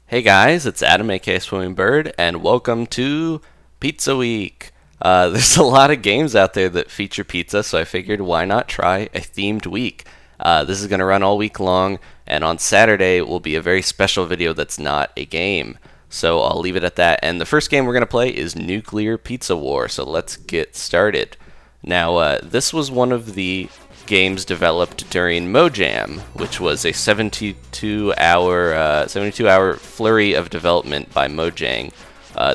Hey guys, it's Adam aka Swimming Bird, and welcome to Pizza Week. There's a lot of games out there that feature pizza, so I figured why not try a themed week. This is going to run all week long, and on Saturday will be a very special video that's not a game. So I'll leave it at that. And the first game we're going to play is Nuclear Pizza War, so let's get started. Now, this was one of the games developed during Mojam, which was a 72-hour flurry of development by Mojang.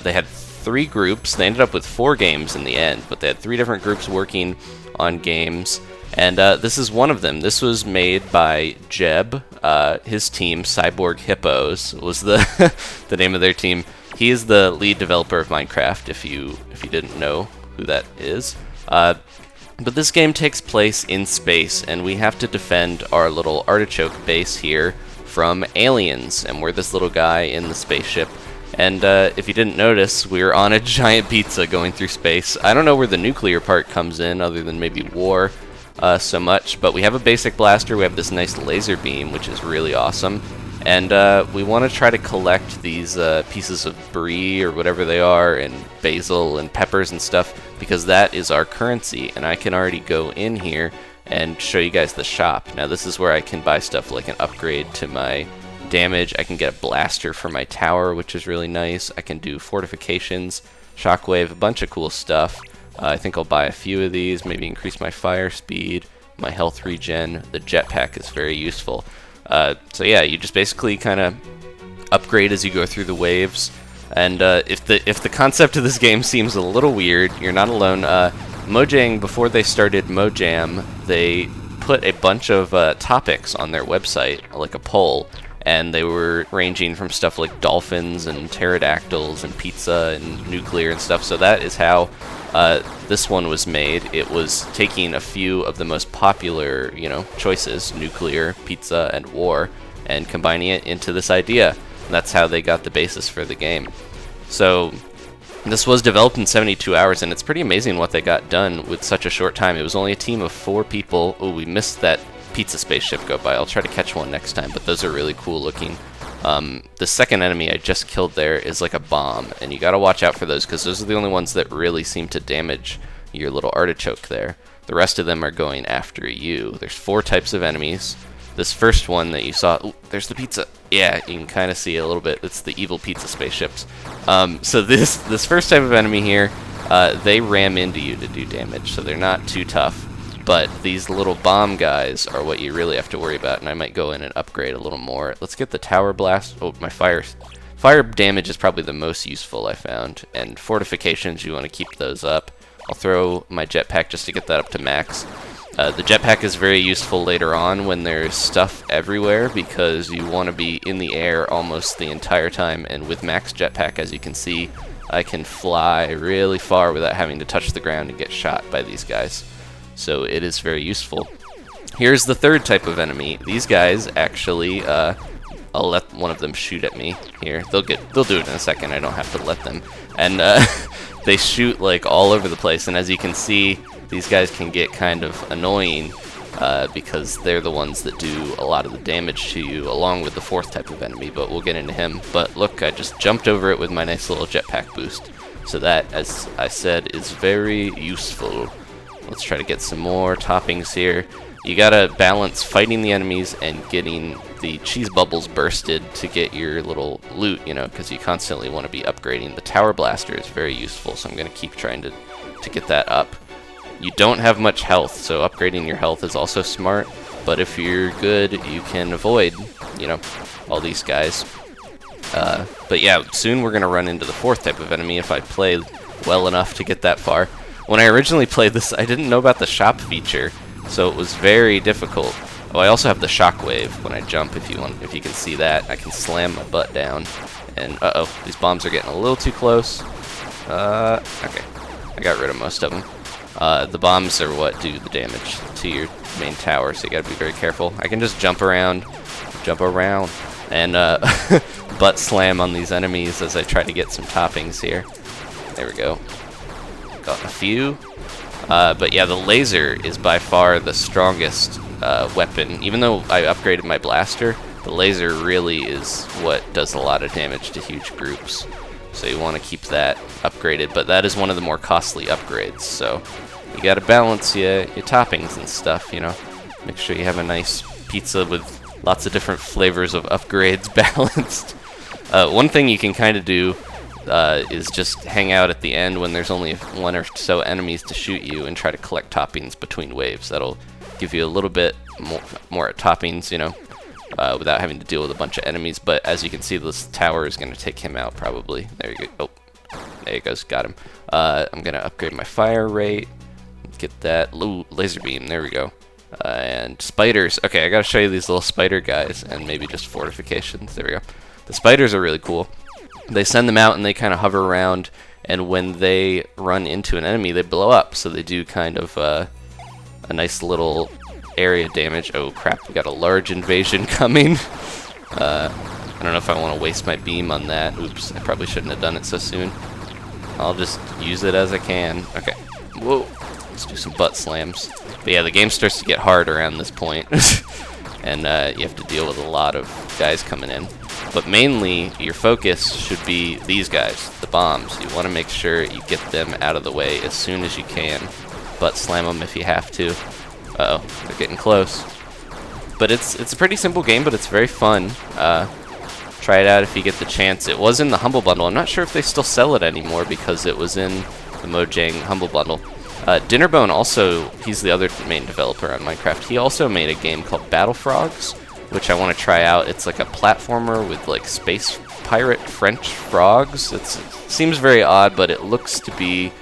They had three groups. They ended up with four games in the end, but they had three different groups working on games. And this is one of them. This was made by Jeb. His team, Cyborg Hippos, was the the name of their team. He is the lead developer of Minecraft. If you didn't know who that is. But this game takes place in space, and we have to defend our little artichoke base here from aliens. And we're this little guy in the spaceship. And if you didn't notice, we're on a giant pizza going through space. I don't know where the nuclear part comes in, other than maybe war so much. But we have a basic blaster. We have this nice laser beam, which is really awesome. And we want to try to collect these pieces of brie or whatever they are, and basil and peppers and stuff, because that is our currency. And I can already go in here and show you guys the shop. Now this is where I can buy stuff like an upgrade to my damage. I can get a blaster for my tower, which is really nice. I can do fortifications, shockwave, a bunch of cool stuff. I think I'll buy a few of these, maybe increase my fire speed, my health regen. The jetpack is very useful. So yeah, you just basically kind of upgrade as you go through the waves. And if the concept of this game seems a little weird, you're not alone. Mojang, before they started Mojam, they put a bunch of topics on their website, like a poll, and they were ranging from stuff like dolphins and pterodactyls and pizza and nuclear and stuff. So that is how this one was made. It was taking a few of the most popular, choices, nuclear, pizza, and war, and combining it into this idea. And that's how they got the basis for the game. So this was developed in 72 hours, and it's pretty amazing what they got done with such a short time. It was only a team of 4 people. Oh, we missed that pizza spaceship go by. I'll try to catch one next time, but those are really cool looking. The second enemy I just killed there is like a bomb, and you gotta watch out for those, because those are the only ones that really seem to damage your little artichoke there. The rest of them are going after you. There's 4 types of enemies. This first one that you saw, ooh, there's the pizza. Yeah, you can kind of see a little bit. It's the evil pizza spaceships. So this first type of enemy here, they ram into you to do damage, so they're not too tough. But these little bomb guys are what you really have to worry about, and I might go in and upgrade a little more. Let's get the tower blast. Oh, my fire damage is probably the most useful I found, and fortifications, you want to keep those up. I'll throw my jetpack just to get that up to max. The jetpack is very useful later on when there's stuff everywhere, because you want to be in the air almost the entire time, and with max jetpack, as you can see, I can fly really far without having to touch the ground and get shot by these guys. So it is very useful. Here's the third type of enemy. These guys actually, I'll let one of them shoot at me. Here, they'll do it in a second. I don't have to let them. And they shoot like all over the place. And as you can see, these guys can get kind of annoying because they're the ones that do a lot of the damage to you, along with the fourth type of enemy. But we'll get into him. But look, I just jumped over it with my nice little jetpack boost. So that, as I said, is very useful. Let's try to get some more toppings here. You gotta balance fighting the enemies and getting the cheese bubbles bursted to get your little loot, because you constantly want to be upgrading. The tower blaster is very useful, so I'm gonna keep trying to get that up. You don't have much health, so upgrading your health is also smart, but if you're good, you can avoid, all these guys. But yeah, soon we're gonna run into the fourth type of enemy if I play well enough to get that far. When I originally played this, I didn't know about the shop feature, so it was very difficult. Oh, I also have the shockwave when I jump. If you can see that, I can slam my butt down. And uh-oh, these bombs are getting a little too close. Okay, I got rid of most of them. The bombs are what do the damage to your main tower, so you gotta be very careful. I can just jump around, and butt slam on these enemies as I try to get some toppings here. There we go. Got a few. But yeah, the laser is by far the strongest weapon. Even though I upgraded my blaster, The laser really is what does a lot of damage to huge groups. So you want to keep that upgraded, but that is one of the more costly upgrades. So you got to balance your toppings and stuff, you know. Make sure you have a nice pizza with lots of different flavors of upgrades balanced. One thing you can kind of do is just hang out at the end when there's only one or so enemies to shoot you and try to collect toppings between waves. That'll give you a little bit more toppings, you know, without having to deal with a bunch of enemies. But as you can see, this tower is going to take him out probably. There you go. Oh, there he goes. Got him. I'm going to upgrade my fire rate. Get that. Ooh, laser beam. There we go. And spiders. Okay, I got to show you these little spider guys and maybe just fortifications. There we go. The spiders are really cool. They send them out and they kind of hover around, and when they run into an enemy, they blow up. So they do kind of a nice little area damage. Oh crap, we got a large invasion coming. I don't know if I want to waste my beam on that. Oops, I probably shouldn't have done it so soon. I'll just use it as I can. Okay. Whoa. Let's do some butt slams. But yeah, the game starts to get hard around this point. And you have to deal with a lot of guys coming in. But mainly, your focus should be these guys, the bombs. You want to make sure you get them out of the way as soon as you can. Butt slam them if you have to. Uh-oh, they're getting close. But it's a pretty simple game, but it's very fun. Try it out if you get the chance. It was in the Humble Bundle. I'm not sure if they still sell it anymore because it was in the Mojang Humble Bundle. Dinnerbone also, he's the other main developer on Minecraft. He also made a game called Battle Frogs, which I want to try out. It's like a platformer with like space pirate French frogs. It seems very odd, but it looks to be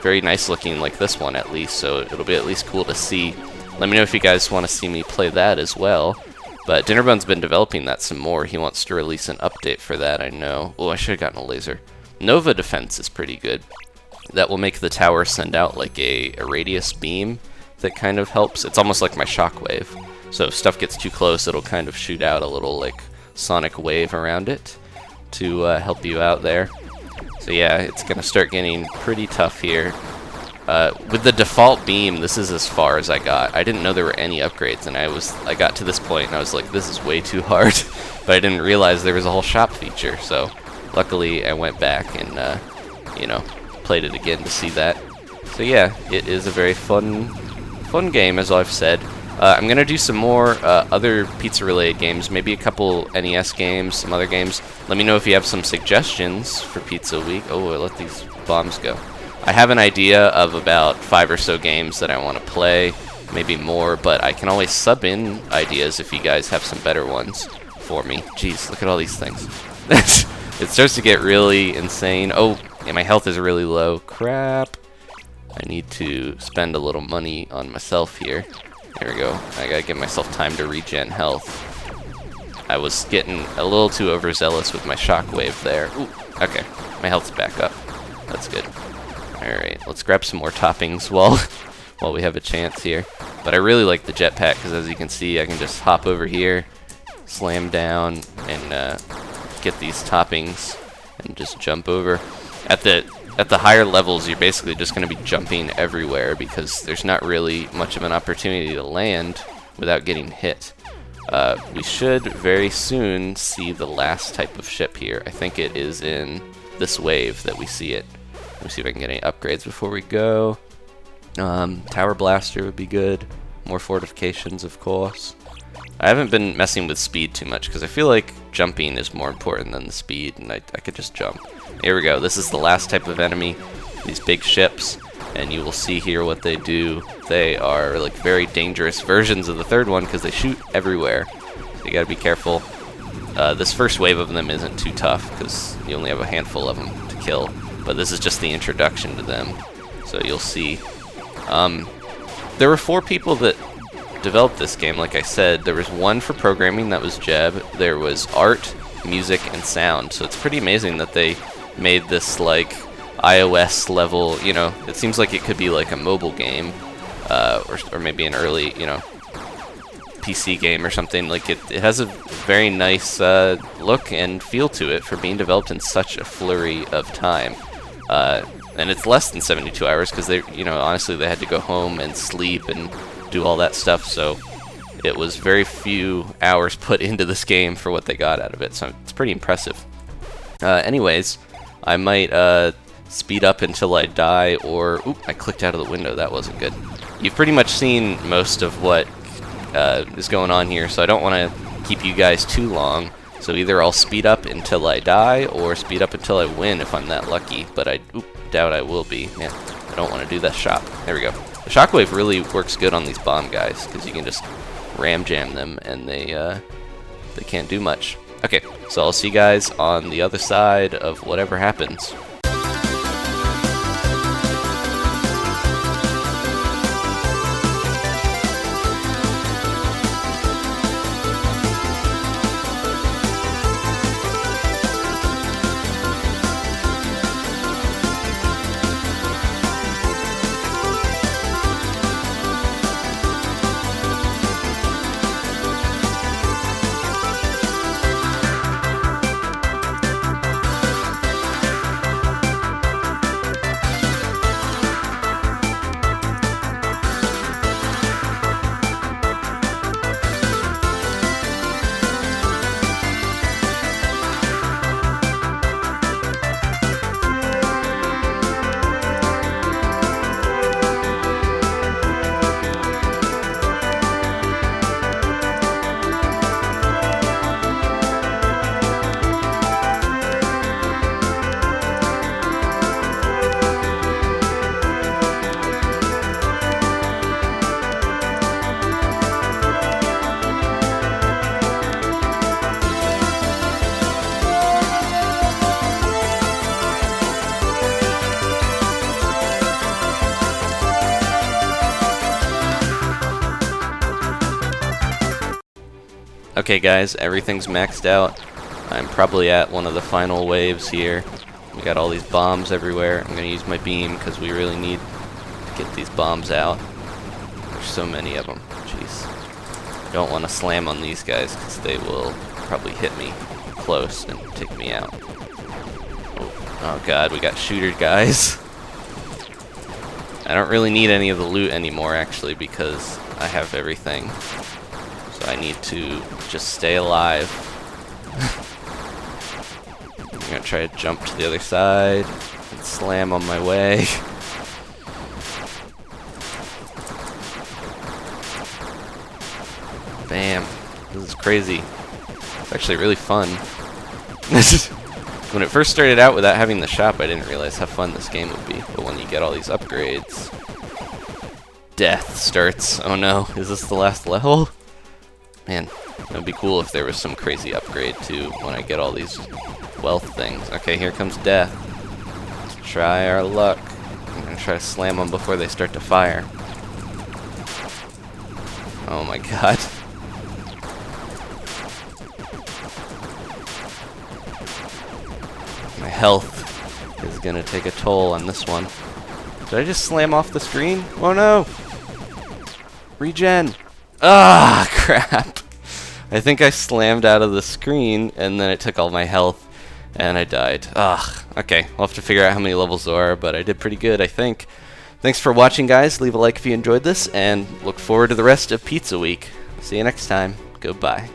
very nice looking, like this one at least, so it'll be at least cool to see. Let me know if you guys want to see me play that as well. But Dinnerbone's been developing that some more. He wants to release an update for that, I know. Oh, I should have gotten a laser. Nova Defense is pretty good. That will make the tower send out like a radius beam that kind of helps. It's almost like my shockwave. So if stuff gets too close, it'll kind of shoot out a little like sonic wave around it to help you out there. So yeah, it's gonna start getting pretty tough here. With the default beam, this is as far as I got. I didn't know there were any upgrades, and I got to this point and I was like, this is way too hard. But I didn't realize there was a whole shop feature. So luckily I went back and you know, played it again to see that. So yeah, it is a very fun game, as I've said. I'm going to do some more other pizza-related games, maybe a couple NES games, some other games. Let me know if you have some suggestions for Pizza Week. Oh, I let these bombs go. I have an idea of about 5 or so games that I want to play, maybe more, but I can always sub in ideas if you guys have some better ones for me. Jeez, look at all these things. It starts to get really insane. Oh, and my health is really low. Crap. I need to spend a little money on myself here. There we go. I gotta give myself time to regen health. I was getting a little too overzealous with my shockwave there. Ooh, okay. My health's back up. That's good. Alright, let's grab some more toppings while we have a chance here. But I really like the jetpack because, as you can see, I can just hop over here, slam down, and get these toppings and just jump over. At the higher levels, you're basically just going to be jumping everywhere because there's not really much of an opportunity to land without getting hit. We should very soon see the last type of ship here. I think it is in this wave that we see it. Let me see if I can get any upgrades before we go. Tower Blaster would be good. More fortifications, of course. I haven't been messing with speed too much because I feel like jumping is more important than the speed, and I could just jump. Here we go. This is the last type of enemy, these big ships, and you will see here what they do. They are like very dangerous versions of the third one because they shoot everywhere. So you gotta be careful. This first wave of them isn't too tough because you only have a handful of them to kill, but this is just the introduction to them. So you'll see. There were 4 people that developed this game, like I said. There was one for programming, that was Jeb. There was art, music, and sound. So it's pretty amazing that they made this like iOS level, you know, it seems like it could be like a mobile game, or maybe an early, you know, PC game or something. Like it has a very nice look and feel to it for being developed in such a flurry of time. And it's less than 72 hours because they, you know, honestly they had to go home and sleep and do all that stuff. So it was very few hours put into this game for what they got out of it, so it's pretty impressive. Anyways, I might speed up until I die, or... Oop, I clicked out of the window, that wasn't good. You've pretty much seen most of what is going on here, so I don't want to keep you guys too long. So either I'll speed up until I die, or speed up until I win if I'm that lucky, but I doubt I will be. Man, I don't want to do that shop. There we go. The shockwave really works good on these bomb guys, because you can just ram jam them, and they can't do much. Okay, so I'll see you guys on the other side of whatever happens. Okay guys, everything's maxed out. I'm probably at one of the final waves here. We got all these bombs everywhere. I'm gonna use my beam because we really need to get these bombs out. There's so many of them. Jeez. Don't want to slam on these guys because they will probably hit me close and take me out. Oh god, we got shooter guys. I don't really need any of the loot anymore actually because I have everything. So I need to just stay alive. I'm gonna try to jump to the other side and slam on my way. Bam. This is crazy. It's actually really fun. When it first started out without having the shop, I didn't realize how fun this game would be. But when you get all these upgrades... Death starts. Oh no, is this the last level? Man, it would be cool if there was some crazy upgrade too when I get all these wealth things. Okay, here comes death. Let's try our luck. I'm gonna try to slam them before they start to fire. Oh my god. My health is gonna take a toll on this one. Did I just slam off the screen? Oh no! Regen! Ah, crap. I think I slammed out of the screen, and then it took all my health, and I died. Ugh. Okay, I'll have to figure out how many levels there are, but I did pretty good, I think. Thanks for watching, guys. Leave a like if you enjoyed this, and look forward to the rest of Pizza Week. See you next time. Goodbye.